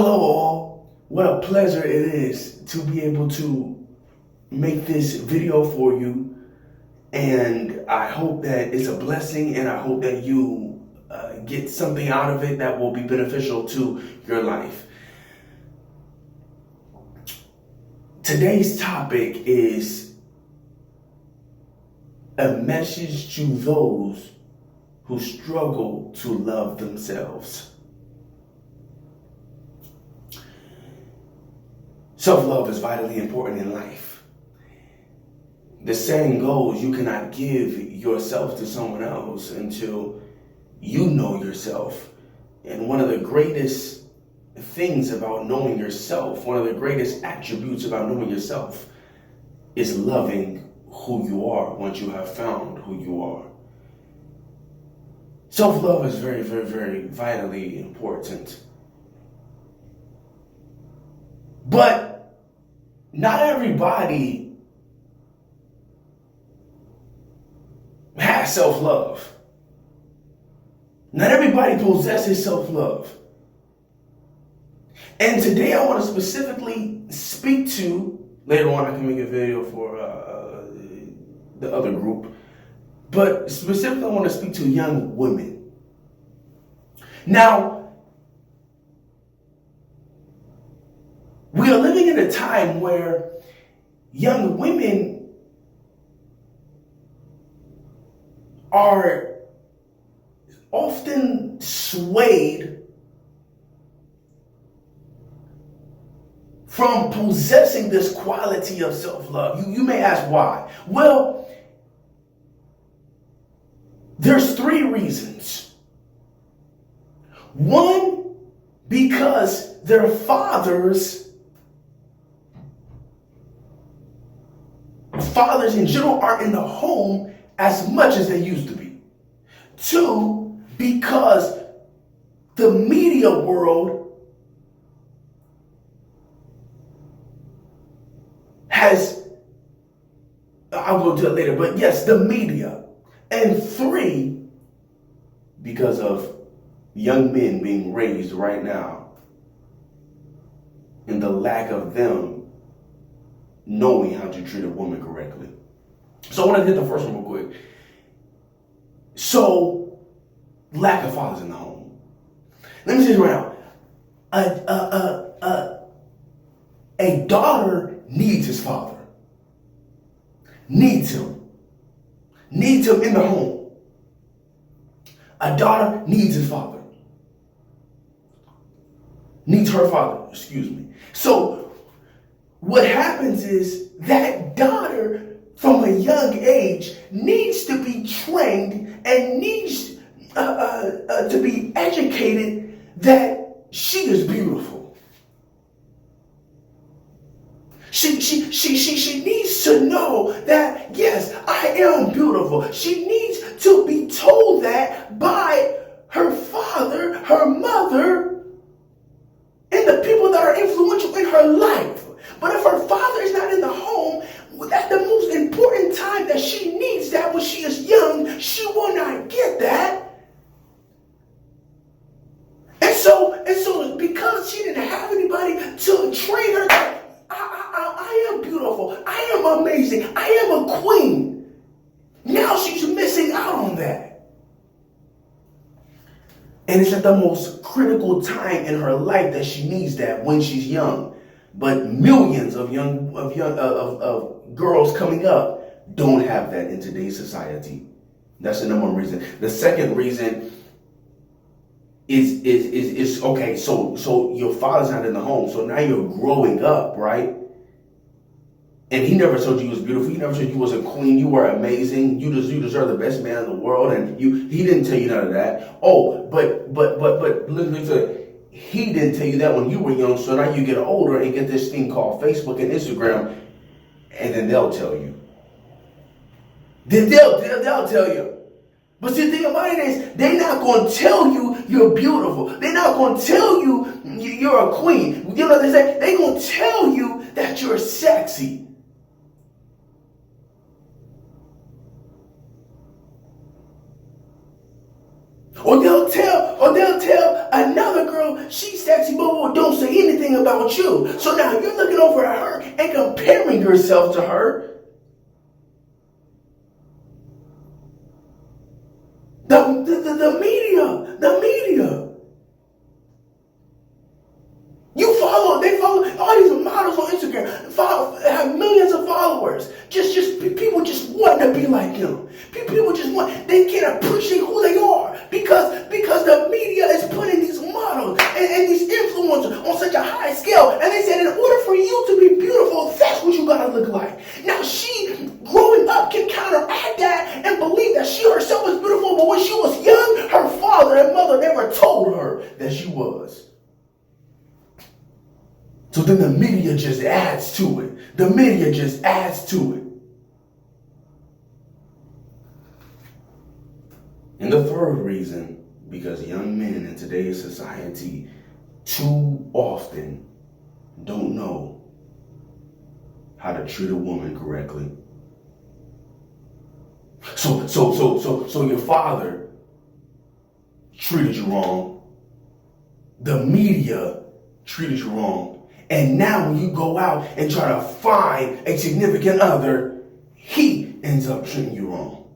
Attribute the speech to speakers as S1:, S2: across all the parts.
S1: Hello all, what a pleasure it is to be able to make this video for you, and I hope that it's a blessing, and I hope that you get something out of it that will be beneficial to your life. Today's topic is a message to those who struggle to love themselves. Self-love is vitally important in life. The saying goes, you cannot give yourself to someone else until you know yourself. And one of the greatest things about knowing yourself, one of the greatest attributes about knowing yourself is loving who you are once you have found who you are. Self-love is very, very, very vitally important. But not everybody has self-love. Not everybody possesses self-love. And today I want to specifically speak to, later on I can make a video for the other group, but specifically I want to speak to young women. Now, we are living in a time where young women are often swayed from possessing this quality of self-love. You may ask why. Well, there's three reasons. One, because their fathers in general aren't in the home as much as they used to be. Two, because the media world has, I'll go to it later, but yes, the media. And three, because of young men being raised right now and the lack of them knowing how to treat a woman correctly. So I want to hit the first one real quick. So, lack of fathers in the home. Let me say this right now. A daughter needs his father. Needs him. Needs him in the home. A daughter needs his father. Needs her father, excuse me. So, what happens is that daughter from a young age needs to be trained and needs to be educated that she is beautiful. She needs to know that, yes, I am beautiful. She needs to be told that by her father, her mother, and the people that are influential in her life. But if her father is not in the home, at the most important time that she needs that when she is young, she will not get that. And so because she didn't have anybody to train her, I am beautiful, I am amazing, I am a queen. Now she's missing out on that. And it's at the most critical time in her life that she needs that, when she's young. But millions of girls coming up don't have that in today's society. That's the number one reason. The second reason is okay. So your father's not in the home. So now you're growing up, right? And he never told you was beautiful. He never told you was a queen. You were amazing. You deserve the best man in the world. And he didn't tell you none of that. Oh, but listen to it. He didn't tell you that when you were young, so now you get older and get this thing called Facebook and Instagram, and then they'll tell you. Then they'll tell you. But see, the thing about it is, they're not going to tell you you're beautiful. They're not going to tell you you're a queen. You know what they say? They're going to tell you that you're sexy. Or they'll tell another girl she's sexy, but don't say anything about you. So now you're looking over at her and comparing yourself to her. The media. They follow all these models on Instagram, have millions of followers. People just want to be like them. People they can't appreciate who they are because the media is putting these models and these influencers on such a high scale. And they said in order for you to be beautiful, that's what you gotta look like. Now she, growing up, can counteract that and believe that she herself is beautiful, but when she was young, her father and mother never told her that she was. So then the media just adds to it. And the third reason, because young men in today's society too often don't know how to treat a woman correctly. So your father treated you wrong. The media treated you wrong. And now when you go out and try to find a significant other, he ends up treating you wrong.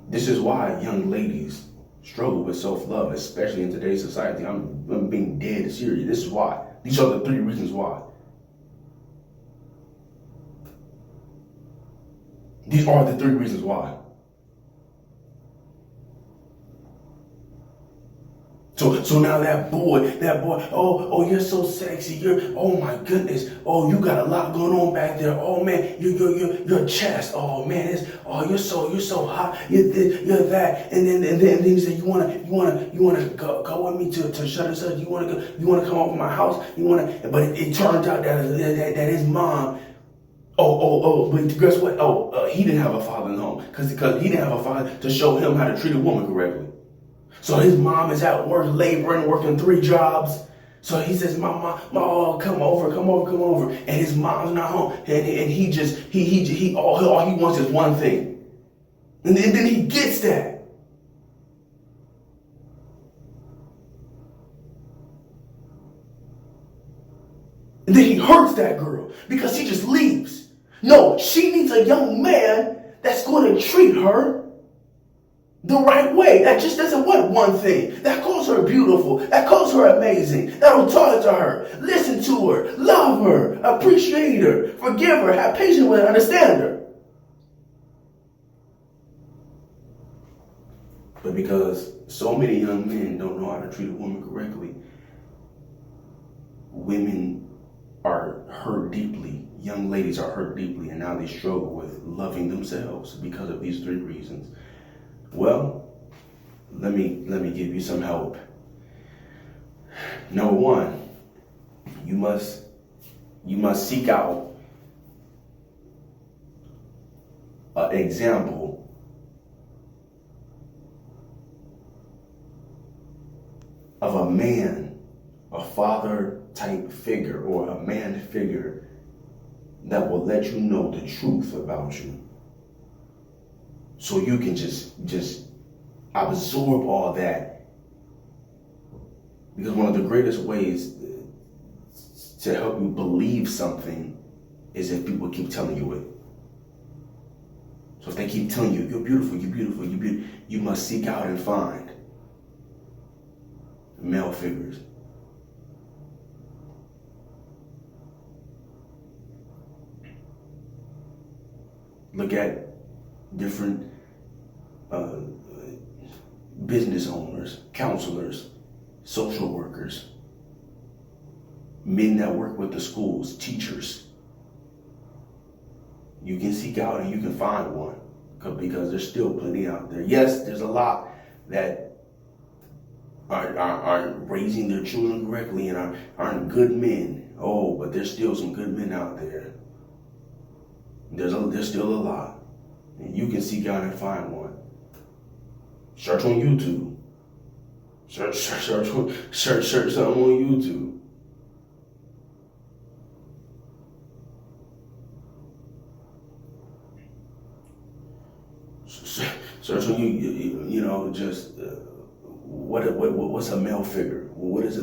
S1: This is why young ladies struggle with self-love, especially in today's society. I'm being dead serious. This is why. These are the 3 reasons why. These are the 3 reasons why. So now that boy, oh, you're so sexy. Oh my goodness. Oh, you got a lot going on back there. Oh man, your chest. Oh man, you're so hot. You're that. And then he said, you wanna go with me to Shutter's. You wanna come over my house. But it turned out that his mom. But guess what? He didn't have a father in the home because he didn't have a father to show him how to treat a woman correctly. So his mom is at work laboring, working 3 jobs. So he says, "Mama, come over." And his mom's not home, and he all he wants is one thing, and then he gets that. And then he hurts that girl because she just leaves. No, she needs a young man that's going to treat her the right way. That just doesn't want one thing. That calls her beautiful. That calls her amazing. That'll talk to her, listen to her, love her, appreciate her, forgive her, have patience with her, understand her. But because so many young men don't know how to treat a woman correctly, women are hurt deeply. Young ladies are hurt deeply, and now they struggle with loving themselves because of these 3 reasons. Well, let me give you some help. Number 1, you must seek out an example of a man, a father type figure, or a man figure that will let you know the truth about you. So you can just absorb all that. Because one of the greatest ways to help you believe something is if people keep telling you it. So if they keep telling you, you're beautiful, you must seek out and find male figures. Look at different business owners, counselors, social workers, men that work with the schools, teachers. You can seek out and you can find one because there's still plenty out there. Yes, there's a lot that aren't raising their children correctly and aren't good men. Oh, but there's still some good men out there. There's still a lot. And you can seek out and find one. Search on YouTube. Search something on YouTube. Search on you know, just what's a male figure? What is a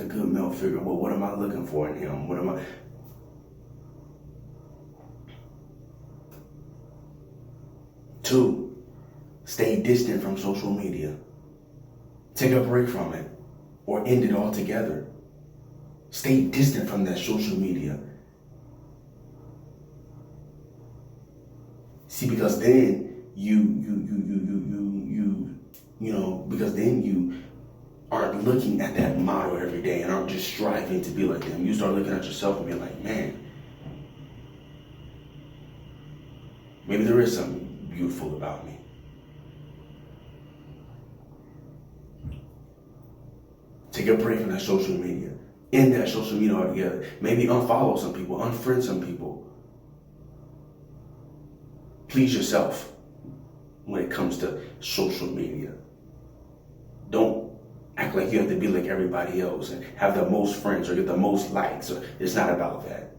S1: good male figure? Well, what am I looking for in him? What am I? 2, stay distant from social media. Take a break from it or end it altogether. Stay distant from that social media. See, because then because then you aren't looking at that model every day and aren't just striving to be like them. You start looking at yourself and being like, man, maybe there is something beautiful about me. Take a break from that social media. End that social media altogether. Maybe unfollow some people, unfriend some people. Please yourself when it comes to social media. Don't act like you have to be like everybody else and have the most friends or get the most likes. It's not about that.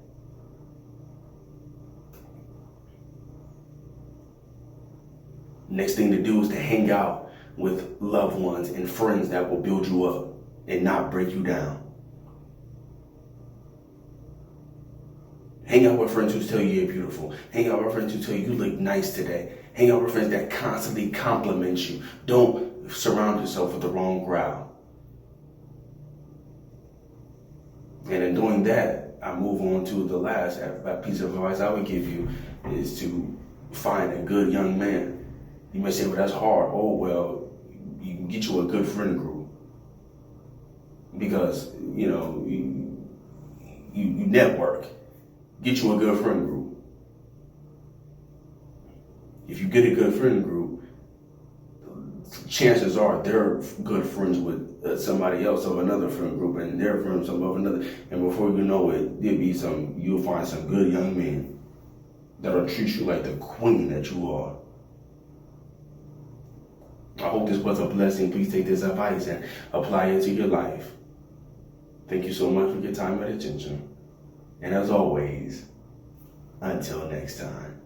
S1: Next thing to do is to hang out with loved ones and friends that will build you up and not break you down. Hang out with friends who tell you you're beautiful. Hang out with friends who tell you you look nice today. Hang out with friends that constantly compliment you. Don't surround yourself with the wrong crowd. And in doing that, I move on to the last piece of advice I would give you is to find a good young man. You may say, well, that's hard. Oh, well, you can get you a good friend group. Because, you network. Get you a good friend group. If you get a good friend group, chances are they're good friends with somebody else of another friend group, and they're friends of another. And before you know it, you'll find some good young men that'll treat you like the queen that you are. I hope this was a blessing. Please take this advice and apply it to your life. Thank you so much for your time and attention. And as always, until next time.